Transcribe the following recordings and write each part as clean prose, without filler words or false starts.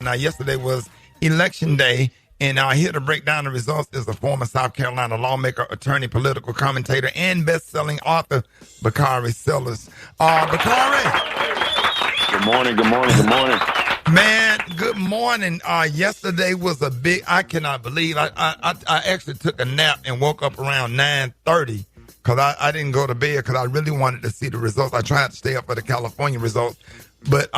Now, yesterday was election day, and here to break down the results is a former South Carolina lawmaker, attorney, political commentator, and best-selling author, Bakari Sellers. Bakari. Good morning, good morning, good morning. Man, good morning. Yesterday was a big, I cannot believe, I actually took a nap and woke up around 9:30 because I didn't go to bed because I really wanted to see the results. I tried to stay up for the California results. But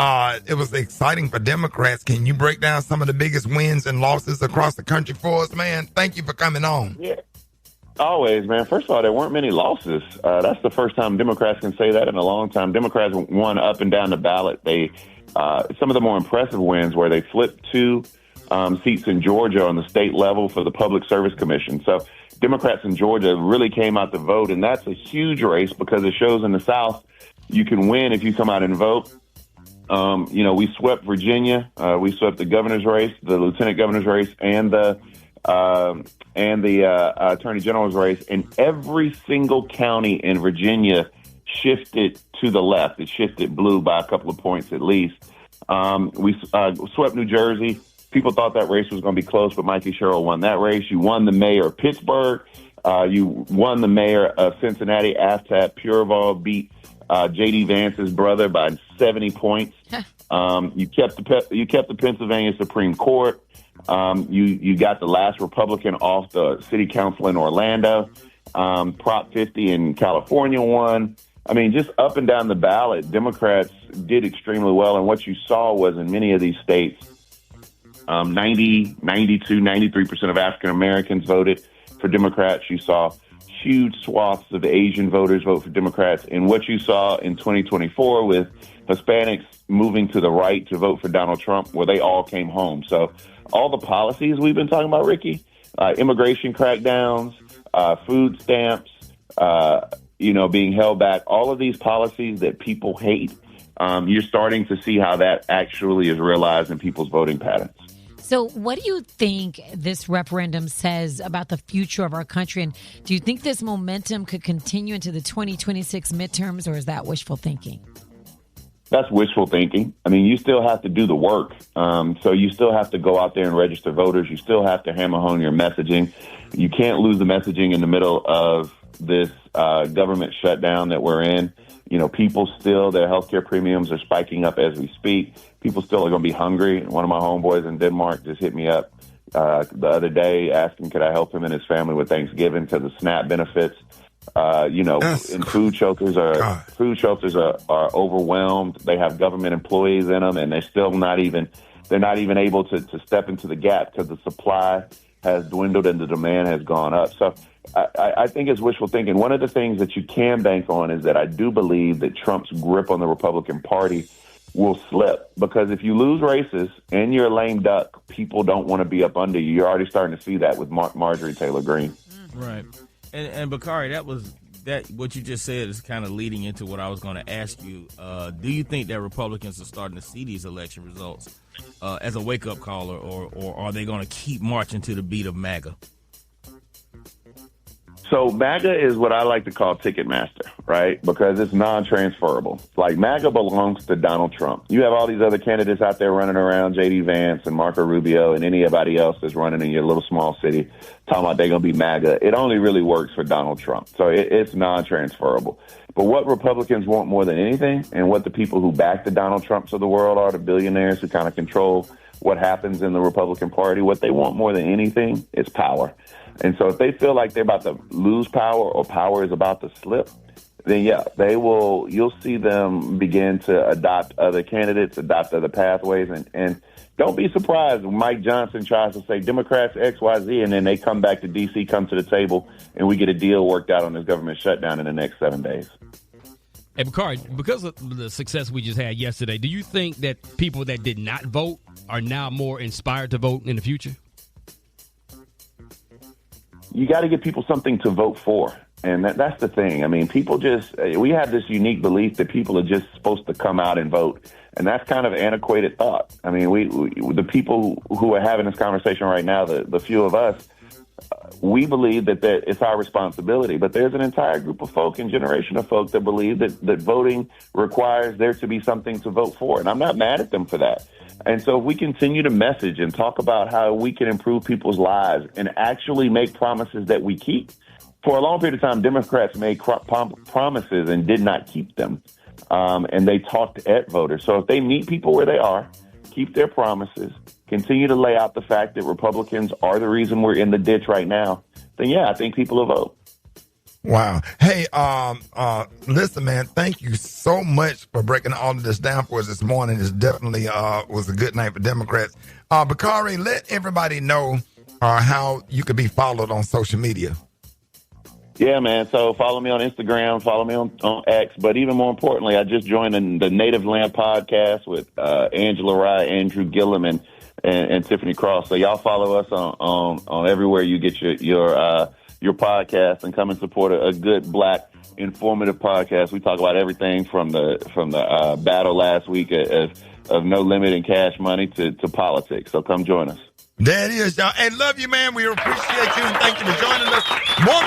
it was exciting for Democrats. Can you break down some of the biggest wins and losses across the country for us, man? Thank you for coming on. Yeah, always, man. First of all, there weren't many losses. That's the first time Democrats can say that in a long time. Democrats won up and down the ballot. They some of the more impressive wins where they flipped two seats in Georgia on the state level for the Public Service Commission. So Democrats in Georgia really came out to vote, and that's a huge race because it shows in the South you can win if you come out and vote. We swept Virginia. We swept the governor's race, the lieutenant governor's race, and the attorney general's race. And every single county in Virginia shifted to the left. It shifted blue by a couple of points at least. We swept New Jersey. People thought that race was going to be close, but Mikey Sherrill won that race. You won the mayor of Pittsburgh. You won the mayor of Cincinnati. Aftab Pureval beat J.D. Vance's brother by 70 points. You kept the Pennsylvania Supreme Court. You got the last Republican off the city council in Orlando. Prop 50 in California won. I mean, just up and down the ballot, Democrats did extremely well. And what you saw was in many of these states, 90, 92, 93% of African Americans voted for Democrats. You saw huge swaths of Asian voters vote for Democrats. And what you saw in 2024 with Hispanics moving to the right to vote for Donald Trump, where they all came home. So all the policies we've been talking about, Ricky, immigration crackdowns, food stamps, being held back, all of these policies that people hate, you're starting to see how that actually is realized in people's voting patterns. So what do you think this referendum says about the future of our country? And do you think this momentum could continue into the 2026 midterms, or is that wishful thinking? That's wishful thinking. I mean, you still have to do the work. So you still have to go out there and register voters. You still have to hammer home your messaging. You can't lose the messaging in the middle of this government shutdown that we're in. People still, their healthcare premiums are spiking up as we speak. People still are going to be hungry. One of my homeboys in Denmark just hit me up the other day asking could I help him and his family with Thanksgiving because of SNAP benefits. And food shelters are overwhelmed. They have government employees in them, and they're still not even able to step into the gap because the supply has dwindled and the demand has gone up. So I think it's wishful thinking. One of the things that you can bank on is that I do believe that Trump's grip on the Republican Party will slip, because if you lose races and you're a lame duck, people don't want to be up under you. You're already starting to see that with Marjorie Taylor Greene. Right. And Bakari, what you just said is kind of leading into what I was going to ask you. Do you think that Republicans are starting to see these election results as a wake-up call, or are they going to keep marching to the beat of MAGA? So MAGA is what I like to call Ticketmaster, right? Because it's non-transferable. Like MAGA belongs to Donald Trump. You have all these other candidates out there running around, J.D. Vance and Marco Rubio and anybody else that's running in your little small city talking about they're going to be MAGA. It only really works for Donald Trump. So it's non-transferable. But what Republicans want more than anything, and what the people who back the Donald Trumps of the world are, the billionaires who kind of control what happens in the Republican Party, what they want more than anything is power. And so if they feel like they're about to lose power or power is about to slip, then yeah, you'll see them begin to adopt other candidates, adopt other pathways. And don't be surprised when Mike Johnson tries to say Democrats X, Y, Z, and then they come back to D.C., come to the table, and we get a deal worked out on this government shutdown in the next 7 days. Hey, Bakari, because of the success we just had yesterday, do you think that people that did not vote are now more inspired to vote in the future? You got to give people something to vote for. And that's the thing. I mean, we have this unique belief that people are just supposed to come out and vote. And that's kind of antiquated thought. I mean, we the people who are having this conversation right now, the few of us, we believe that it's our responsibility. But there's an entire group of folk and generation of folk that believe that voting requires there to be something to vote for. And I'm not mad at them for that. And so if we continue to message and talk about how we can improve people's lives and actually make promises that we keep, for a long period of time, Democrats made promises and did not keep them. And they talked at voters. So if they meet people where they are, keep their promises, continue to lay out the fact that Republicans are the reason we're in the ditch right now, then yeah, I think people will vote. Wow. Hey, listen, man, thank you so much for breaking all of this down for us this morning. It definitely was a good night for Democrats. Bakari, let everybody know how you can be followed on social media. Yeah, man. So follow me on Instagram, follow me on X. But even more importantly, I just joined the Native Land podcast with Angela Rye, Andrew Gillum, and Tiffany Cross. So y'all follow us on everywhere you get your podcast, and come and support a good Black informative podcast. We talk about everything from the battle last week of no limit in cash money to politics. So come join us. There it is, y'all. Hey, love you, man. We appreciate you, and thank you for joining us. More